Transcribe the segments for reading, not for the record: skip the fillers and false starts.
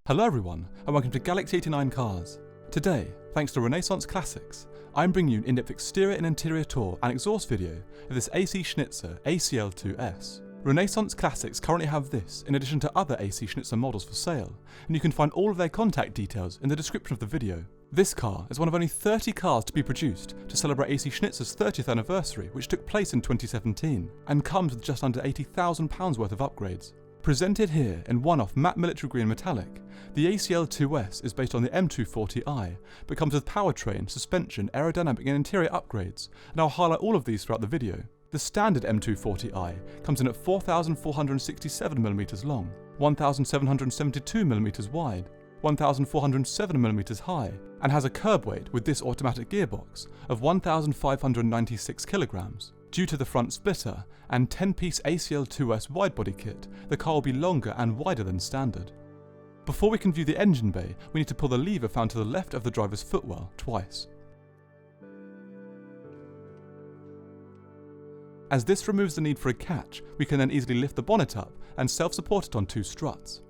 Hello everyone, and welcome to Galaxy 89 Cars. Today, thanks to Renaissance Classics, I'm bringing you an in-depth exterior and interior tour and exhaust video of this AC Schnitzer ACL2S. Renaissance Classics currently have this in addition to other AC Schnitzer models for sale, and you can find all of their contact details in the description of the video. This car is one of only 30 cars to be produced to celebrate AC Schnitzer's 30th anniversary, which took place in 2017, and comes with just under £80,000 worth of upgrades. Presented here in one-off matte military green metallic, the ACL2S is based on the M240i, but comes with powertrain, suspension, aerodynamic and interior upgrades, and I'll highlight all of these throughout the video. The standard M240i comes in at 4,467mm long, 1,772mm wide, 1,407mm high, and has a curb weight with this automatic gearbox of 1,596 kilograms. Due to the front splitter and 10-piece ACL2S widebody kit, the car will be longer and wider than standard. Before we can view the engine bay, we need to pull the lever found to the left of the driver's footwell twice. As this removes the need for a catch, we can then easily lift the bonnet up and self-support it on two struts.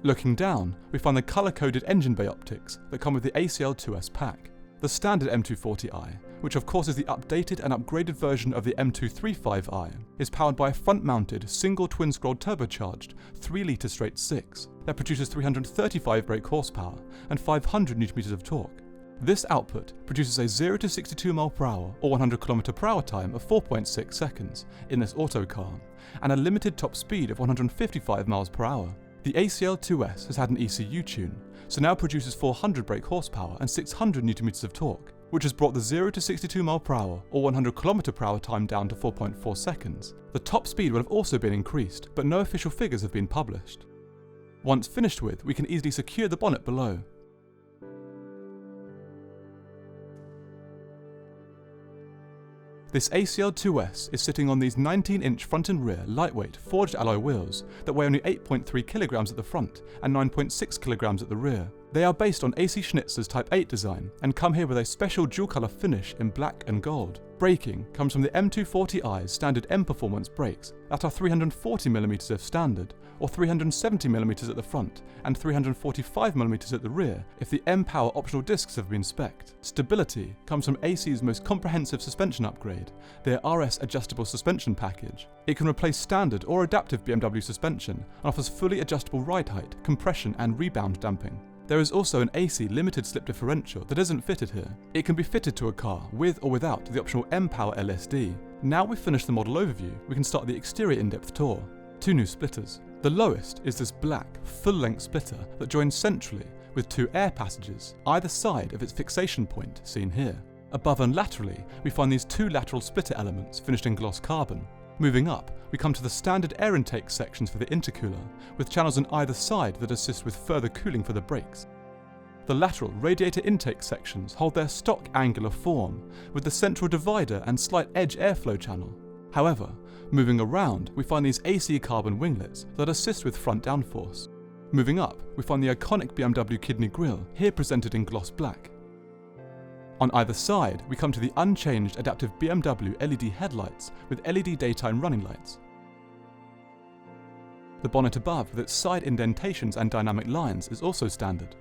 Looking down, we find the colour-coded engine bay optics that come with the ACL2S pack. The standard M240i, which of course is the updated and upgraded version of the M235i, is powered by a front-mounted, single twin-scroll turbocharged 3-litre straight 6 that produces 335 brake horsepower and 500 Nm of torque. This output produces a 0 to 62 mph or 100 km/h time of 4.6 seconds in this auto car, and a limited top speed of 155 mph. The ACL2S has had an ECU tune, so now produces 400 brake horsepower and 600 Nm of torque, which has brought the 0 to 62 mph or 100 km/h time down to 4.4 seconds. The top speed will have also been increased, but no official figures have been published. Once finished with, we can easily secure the bonnet below. This ACL2S is sitting on these 19-inch front and rear lightweight forged alloy wheels that weigh only 8.3 kilograms at the front and 9.6 kilograms at the rear. They are based on AC Schnitzer's Type 8 design and come here with a special dual colour finish in black and gold. Braking comes from the M240i's standard M Performance brakes that are 340mm if standard, or 370mm at the front and 345mm at the rear if the M Power optional discs have been spec'd. Stability comes from AC's most comprehensive suspension upgrade, their RS adjustable suspension package. It can replace standard or adaptive BMW suspension and offers fully adjustable ride height, compression and rebound damping. There is also an AC limited slip differential that isn't fitted here. It can be fitted to a car with or without the optional M Power LSD. Now we've finished the model overview, we can start the exterior in-depth tour. Two new splitters. The lowest is this black, full-length splitter that joins centrally with two air passages, either side of its fixation point, seen here. Above and laterally, we find these two lateral splitter elements finished in gloss carbon. Moving up, we come to the standard air intake sections for the intercooler, with channels on either side that assist with further cooling for the brakes. The lateral radiator intake sections hold their stock angular form, with the central divider and slight edge airflow channel. However, moving around, we find these AC carbon winglets that assist with front downforce. Moving up, we find the iconic BMW kidney grille, here presented in gloss black. On either side, we come to the unchanged adaptive BMW LED headlights with LED daytime running lights. The bonnet above with its side indentations and dynamic lines is also standard,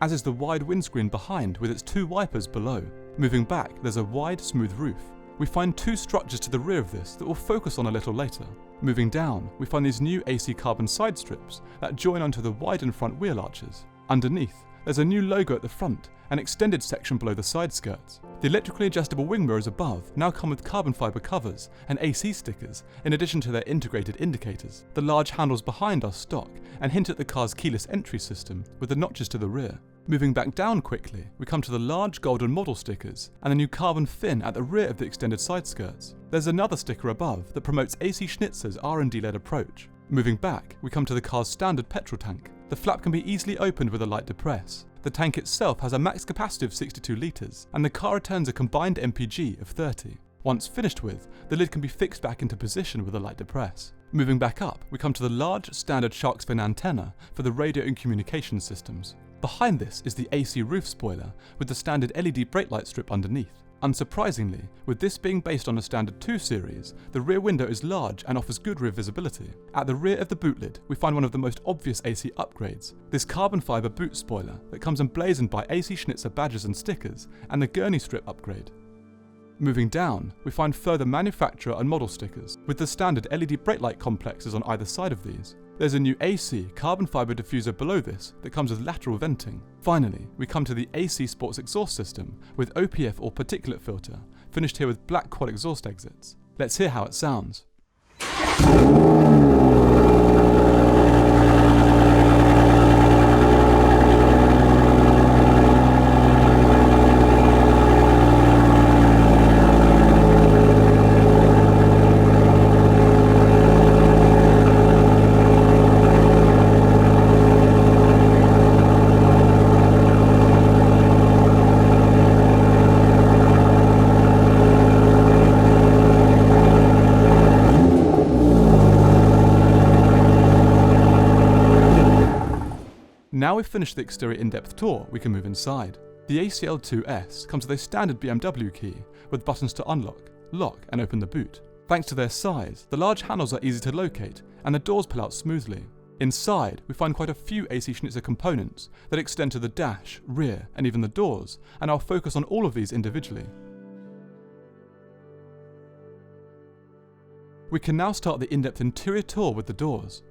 as is the wide windscreen behind with its two wipers below. Moving back, there's a wide, smooth roof. We find two structures to the rear of this that we'll focus on a little later. Moving down, we find these new AC carbon side strips that join onto the widened front wheel arches. Underneath, there's a new logo at the front, an extended section below the side skirts. The electrically adjustable wing mirrors above now come with carbon fibre covers and AC stickers in addition to their integrated indicators. The large handles behind are stock and hint at the car's keyless entry system with the notches to the rear. Moving back down quickly, we come to the large golden model stickers and the new carbon fin at the rear of the extended side skirts. There's another sticker above that promotes AC Schnitzer's R&D-led approach. Moving back, we come to the car's standard petrol tank. The flap can be easily opened with a light depress. The tank itself has a max capacity of 62 litres, and the car returns a combined MPG of 30. Once finished with, the lid can be fixed back into position with a light depress. Moving back up, we come to the large standard shark's fin antenna for the radio and communication systems. Behind this is the AC roof spoiler with the standard LED brake light strip underneath. Unsurprisingly, with this being based on a standard 2 series, the rear window is large and offers good rear visibility. At the rear of the boot lid, we find one of the most obvious AC upgrades, this carbon fibre boot spoiler that comes emblazoned by AC Schnitzer badges and stickers, and the gurney strip upgrade. Moving down, we find further manufacturer and model stickers, with the standard LED brake light complexes on either side of these. There's a new AC carbon fibre diffuser below this that comes with lateral venting. Finally, we come to the AC Sports exhaust system with OPF or particulate filter, finished here with black quad exhaust exits. Let's hear how it sounds. Now we've finished the exterior in-depth tour, we can move inside. The ACL2S comes with a standard BMW key with buttons to unlock, lock and open the boot. Thanks to their size, the large handles are easy to locate and the doors pull out smoothly. Inside, we find quite a few AC Schnitzer components that extend to the dash, rear and even the doors, and I'll focus on all of these individually. We can now start the in-depth interior tour with the doors.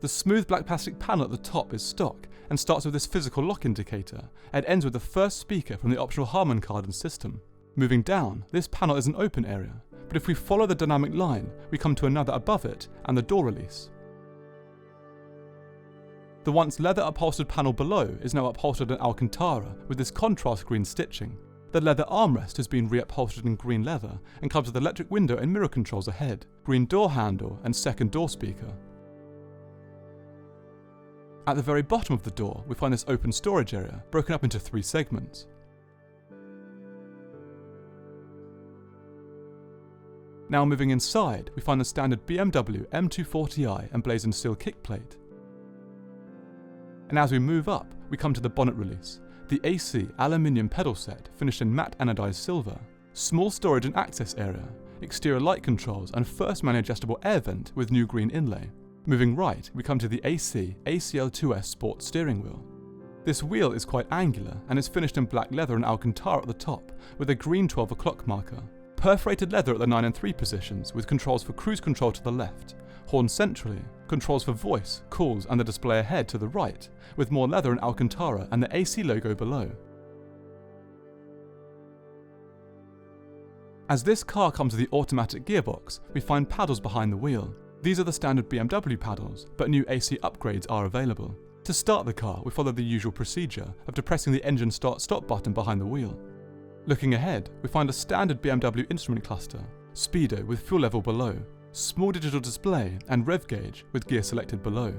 The smooth black plastic panel at the top is stock and starts with this physical lock indicator and ends with the first speaker from the optional Harman Kardon system. Moving down, this panel is an open area, but if we follow the dynamic line, we come to another above it and the door release. The once leather upholstered panel below is now upholstered in Alcantara with this contrast green stitching. The leather armrest has been reupholstered in green leather and comes with electric window and mirror controls ahead, green door handle and second door speaker. At the very bottom of the door, we find this open storage area, broken up into 3 segments. Now moving inside, we find the standard BMW M240i emblazoned steel kickplate. And as we move up, we come to the bonnet release, the AC aluminium pedal set finished in matte anodized silver, small storage and access area, exterior light controls and first manually adjustable air vent with new green inlay. Moving right, we come to the AC ACL2S Sport steering wheel. This wheel is quite angular and is finished in black leather and Alcantara at the top with a green 12 o'clock marker. Perforated leather at the 9 and 3 positions with controls for cruise control to the left, horn centrally, controls for voice, calls and the display ahead to the right, with more leather and Alcantara and the AC logo below. As this car comes with the automatic gearbox, we find paddles behind the wheel. These are the standard BMW paddles, but new AC upgrades are available. To start the car, we follow the usual procedure of depressing the engine start-stop button behind the wheel. Looking ahead, we find a standard BMW instrument cluster, speedo with fuel level below, small digital display and rev gauge with gear selected below.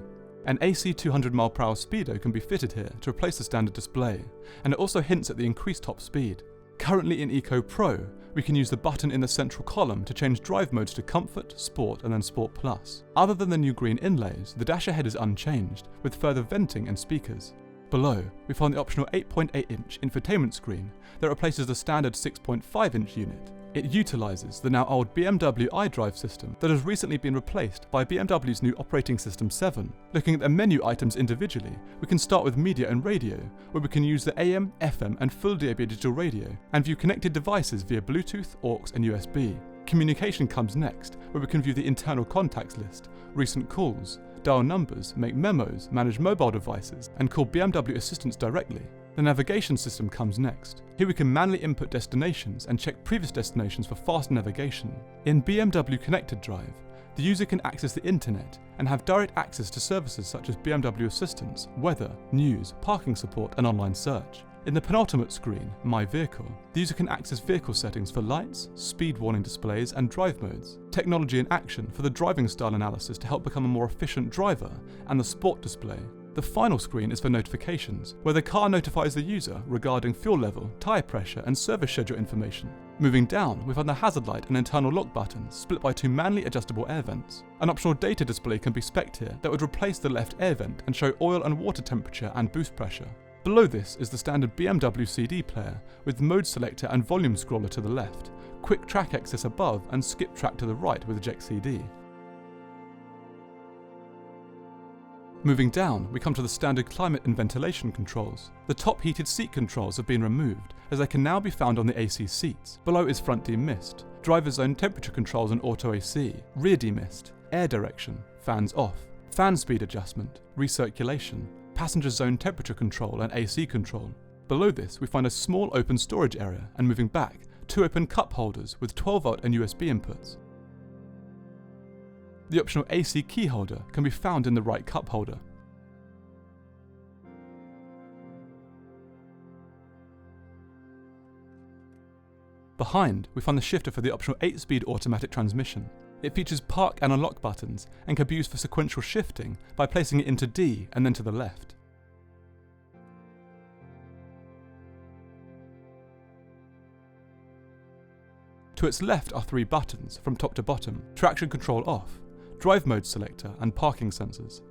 An AC 200 mph speedo can be fitted here to replace the standard display, and it also hints at the increased top speed. Currently in Eco Pro, we can use the button in the central column to change drive modes to Comfort, Sport and then Sport Plus. Other than the new green inlays, the dash ahead is unchanged, with further venting and speakers. Below, we find the optional 8.8-inch infotainment screen that replaces the standard 6.5-inch unit. It utilises the now old BMW iDrive system that has recently been replaced by BMW's new operating system 7. Looking at the menu items individually, we can start with media and radio, where we can use the AM, FM and full DAB digital radio, and view connected devices via Bluetooth, aux and USB. Communication comes next, where we can view the internal contacts list, recent calls, dial numbers, make memos, manage mobile devices, and call BMW assistants directly. The navigation system comes next. Here we can manually input destinations and check previous destinations for fast navigation. In BMW Connected Drive, the user can access the internet and have direct access to services such as BMW Assistance, weather, news, parking support and online search. In the penultimate screen, My Vehicle, the user can access vehicle settings for lights, speed warning displays and drive modes, technology in action for the driving style analysis to help become a more efficient driver, and the sport display. The final screen is for notifications, where the car notifies the user regarding fuel level, tyre pressure and service schedule information. Moving down, we find the hazard light and internal lock buttons split by 2 manually adjustable air vents. An optional data display can be spec'd here that would replace the left air vent and show oil and water temperature and boost pressure. Below this is the standard BMW CD player with mode selector and volume scroller to the left, quick track access above and skip track to the right with eject CD. Moving down, we come to the standard climate and ventilation controls. The top heated seat controls have been removed, as they can now be found on the AC seats. Below is front demist, driver's zone temperature controls and auto AC, rear demist, air direction, fans off, fan speed adjustment, recirculation, passenger zone temperature control and AC control. Below this we find a small open storage area, and moving back, 2 open cup holders with 12V and USB inputs. The optional AC key holder can be found in the right cup holder. Behind, we find the shifter for the optional 8-speed automatic transmission. It features park and unlock buttons and can be used for sequential shifting by placing it into D and then to the left. To its left are 3 buttons, from top to bottom: traction control off, drive mode selector and parking sensors.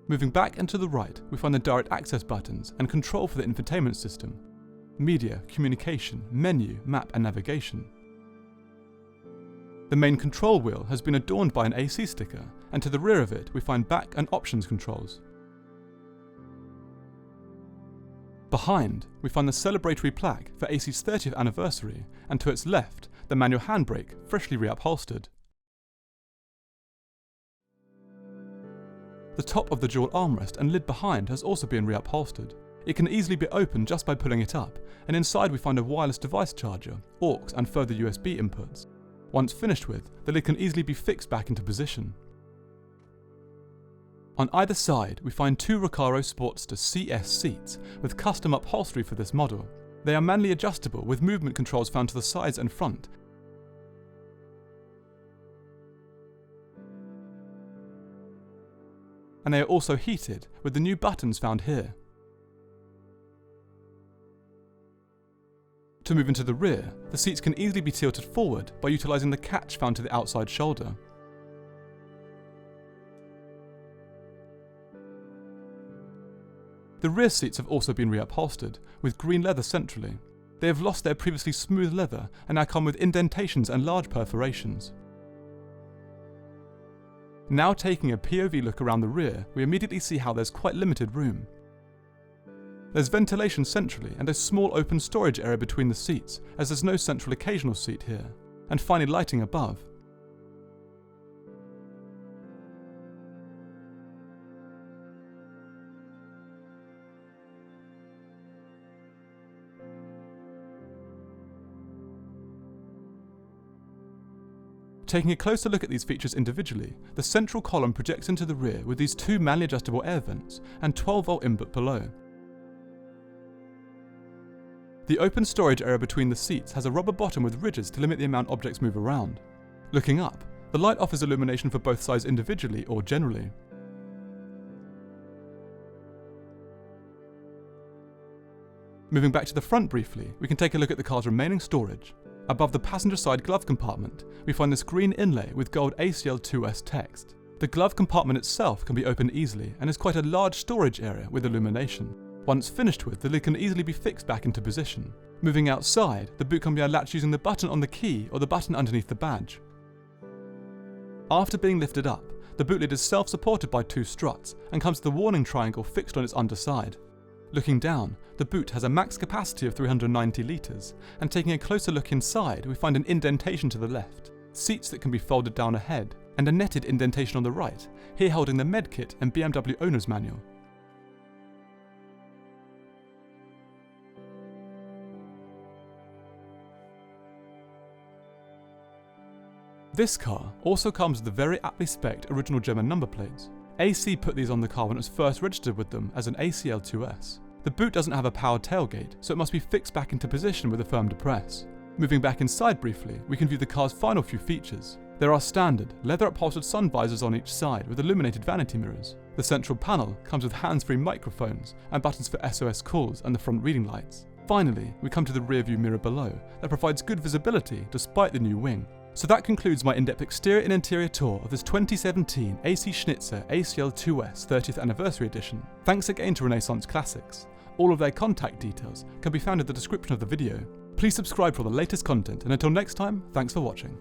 Moving back and to the right, we find the direct access buttons and control for the infotainment system, media, communication, menu, map and navigation. The main control wheel has been adorned by an AC sticker, and to the rear of it we find back and options controls. Behind, we find the celebratory plaque for AC's 30th anniversary, and to its left, the manual handbrake, freshly reupholstered. The top of the dual armrest and lid behind has also been reupholstered. It can easily be opened just by pulling it up, and inside we find a wireless device charger, aux and further USB inputs. Once finished with, the lid can easily be fixed back into position. On either side, we find 2 Recaro Sportster CS seats with custom upholstery for this model. They are manually adjustable with movement controls found to the sides and front. And they are also heated with the new buttons found here. To move into the rear, the seats can easily be tilted forward by utilising the catch found to the outside shoulder. The rear seats have also been reupholstered, with green leather centrally. They have lost their previously smooth leather and now come with indentations and large perforations. Now taking a POV look around the rear, we immediately see how there's quite limited room. There's ventilation centrally and a small open storage area between the seats, as there's no central occasional seat here, and finally lighting above. Taking a closer look at these features individually, the central column projects into the rear with these 2 manually adjustable air vents and 12V input below. The open storage area between the seats has a rubber bottom with ridges to limit the amount objects move around. Looking up, the light offers illumination for both sides individually or generally. Moving back to the front briefly, we can take a look at the car's remaining storage. Above the passenger side glove compartment, we find this green inlay with gold ACL2S text. The glove compartment itself can be opened easily and is quite a large storage area with illumination. Once finished with, the lid can easily be fixed back into position. Moving outside, the boot can be unlatched using the button on the key or the button underneath the badge. After being lifted up, the boot lid is self-supported by 2 struts and comes with the warning triangle fixed on its underside. Looking down, the boot has a max capacity of 390 litres, and taking a closer look inside, we find an indentation to the left, seats that can be folded down ahead, and a netted indentation on the right, here holding the medkit and BMW owner's manual. This car also comes with the very aptly spec'd original German number plates. AC put these on the car when it was first registered with them as an ACL2S. The boot doesn't have a powered tailgate, so it must be fixed back into position with a firm depress. Moving back inside briefly, we can view the car's final few features. There are standard, leather upholstered sun visors on each side with illuminated vanity mirrors. The central panel comes with hands-free microphones and buttons for SOS calls and the front reading lights. Finally, we come to the rear view mirror below that provides good visibility despite the new wing. So that concludes my in-depth exterior and interior tour of this 2017 AC Schnitzer ACL2S 30th Anniversary Edition. Thanks again to Renaissance Classics. All of their contact details can be found in the description of the video. Please subscribe for the latest content, and until next time, thanks for watching.